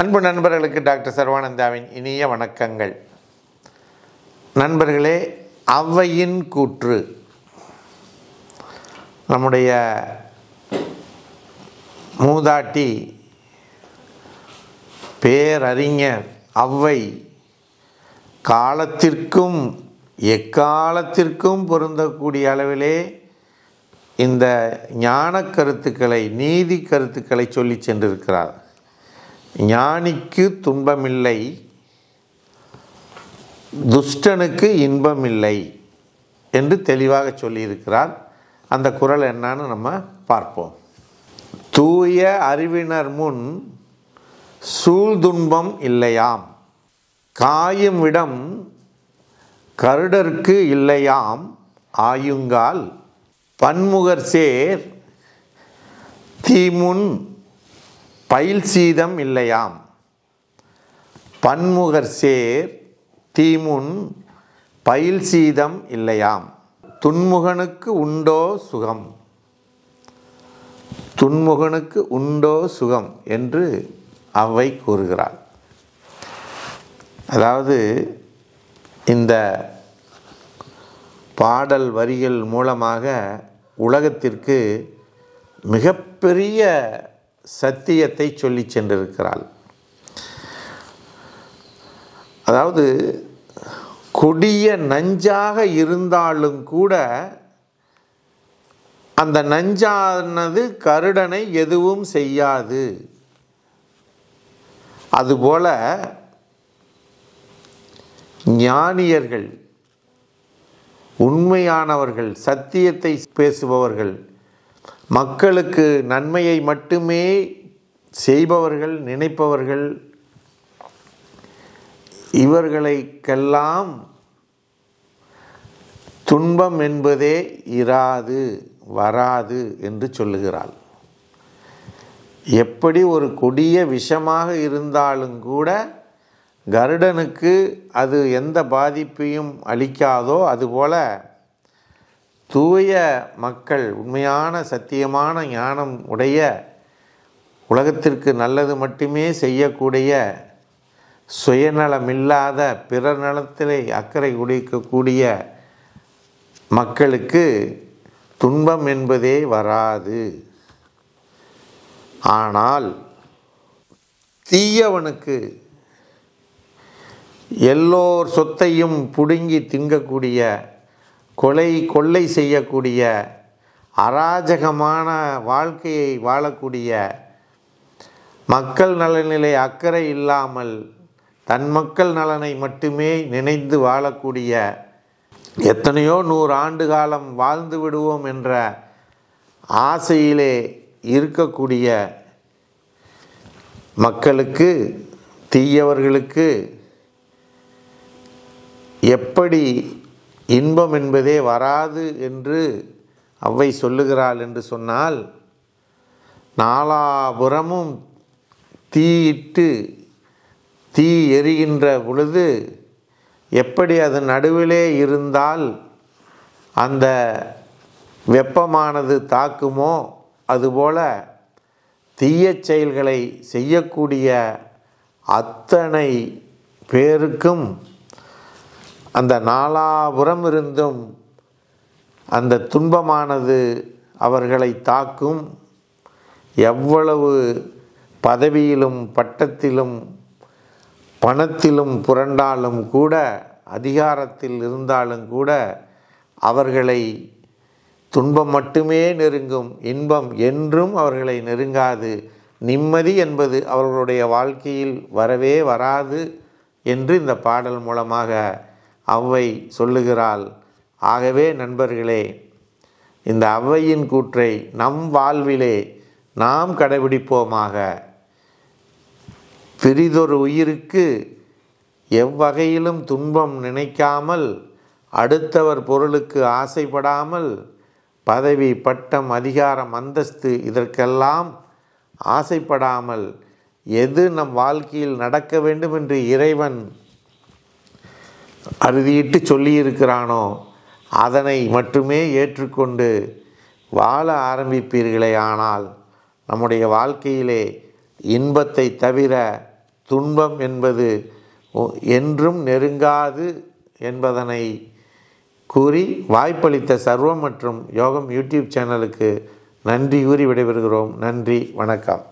அன்பு நண்பர்களுக்கு டாக்டர் சர்வானந்தாவின் இனிய வணக்கங்கள். நண்பர்களே, ஔவையின் கூற்று நம்முடைய மூதாட்டி பேரறிஞர் ஔவை காலத்திற்கும் எக்காலத்திற்கும் பொருந்தக்கூடிய அளவிலே இந்த ஞான கருத்துக்களை, நீதி கருத்துக்களை சொல்லி சென்றிருக்கிறார். ஞானிக்கு துன்பமில்லை, துஷ்டனுக்கு இன்பமில்லை என்று தெளிவாக சொல்லியிருக்கிறார். அந்த குறள் என்னன்னு நம்ம பார்ப்போம். தூய அறிவினர் முன் சூழ்துன்பம் இல்லையாம், காயும் விடம் கருடர்க்கு இல்லையாம், ஆயுங்கால் பன்முகர் சேர் தீமுன் பயில் சீதம் இல்லையாம். பன்முகர் சேர் தீமுன் பயில் சீதம் இல்லையாம், துன்முகனுக்கு உண்டோ சுகம், துன்முகனுக்கு உண்டோ சுகம் என்று ஔவை கூறுகிறார். அதாவது இந்த பாடல் வரிகள் மூலமாக உலகத்திற்கு மிகப்பெரிய சத்தியத்தை சொல்லி சென்றிருக்கிறாள். அதாவது கொடிய நஞ்சாக இருந்தாலும் கூட அந்த நஞ்சானது கருடனை எதுவும் செய்யாது. அதுபோல ஞானியர்கள், உண்மையானவர்கள், சத்தியத்தை பேசுபவர்கள், மக்களுக்கு நன்மையை மட்டுமே செய்பவர்கள், நினைப்பவர்கள், இவர்களுக்கெல்லாம் துன்பம் என்பதே இராது, வராது என்று சொல்லுகிறாள். எப்படி ஒரு கொடிய விஷமாக இருந்தாலும் கூட கருடனுக்கு அது எந்த பாதிப்பையும் அளிக்காதோ, அதுபோல தூய மக்கள், உண்மையான சத்தியமான ஞானம் உடைய, உலகத்திற்கு நல்லது மட்டுமே செய்யக்கூடிய, சுயநலமில்லாத, பிறர் நலத்திலே அக்கறை குடிக்கக்கூடிய மக்களுக்கு துன்பம் என்பதே வராது. ஆனால் தீயவனுக்கு, எல்லோர் சொத்தையும் பிடுங்கி திங்கக்கூடிய, கொள்ளை செய்யக்கூடிய, அராஜகமான வாழ்க்கையை வாழக்கூடிய, மக்கள் நலனிலே அக்கறை இல்லாமல் தன் மக்கள் நலனை மட்டுமே நினைந்து வாழக்கூடிய, எத்தனையோ 100 ஆண்டு காலம் வாழ்ந்து விடுவோம் என்ற ஆசையிலே இருக்கக்கூடிய மக்களுக்கு, தீயவர்களுக்கு எப்படி இன்பம் என்பதே வராது என்று ஔவை சொல்லுகிறாள் என்று சொன்னால், நாலாபுறமும் தீயிட்டு தீ எரிகின்ற பொழுது எப்படி அது நடுவிலே இருந்தால் அந்த வெப்பமானது தாக்குமோ, அதுபோல தீய செயல்களை செய்யக்கூடிய அத்தனை பேருக்கும் அந்த நாலாபுறம் இருந்தும் அந்த துன்பமானது அவர்களை தாக்கும். எவ்வளவு பதவியிலும் பட்டத்திலும் பணத்திலும் புரண்டாலும் கூட, அதிகாரத்தில் இருந்தாலும் கூட அவர்களை துன்பம் மட்டுமே நெருங்கும், இன்பம் என்றும் அவர்களை நெருங்காது. நிம்மதி என்பது அவர்களுடைய வாழ்க்கையில் வரவே வராது என்று இந்த பாடல் மூலமாக ஔவை சொல்லுகிறாள். ஆகவே நண்பர்களே, இந்த ஔவையின் கூற்றை நம் வாழ்விலே நாம் கடைபிடிப்போமாக. பிறிதொரு உயிருக்கு எவ்வகையிலும் துன்பம் நினைக்காமல், அடுத்தவர் பொருளுக்கு ஆசைப்படாமல், பதவி, பட்டம், அதிகாரம், அந்தஸ்து இதற்கெல்லாம் ஆசைப்படாமல், எது நம் வாழ்க்கையில் நடக்க வேண்டும் என்று இறைவன் அறுதியிட்டு சொல்லியிருக்கிறானோ அதனை மட்டுமே ஏற்றுக்கொண்டு வாழ ஆரம்பிப்பீர்களே ஆனால் நம்முடைய வாழ்க்கையிலே இன்பத்தை தவிர துன்பம் என்பது என்றும் நெருங்காது என்பதனை கூறி வாய்ப்பளித்த சர்வம் மற்றும் யோகம் யூடியூப் சேனலுக்கு நன்றி கூறி விடைபெறுகிறோம். நன்றி, வணக்கம்.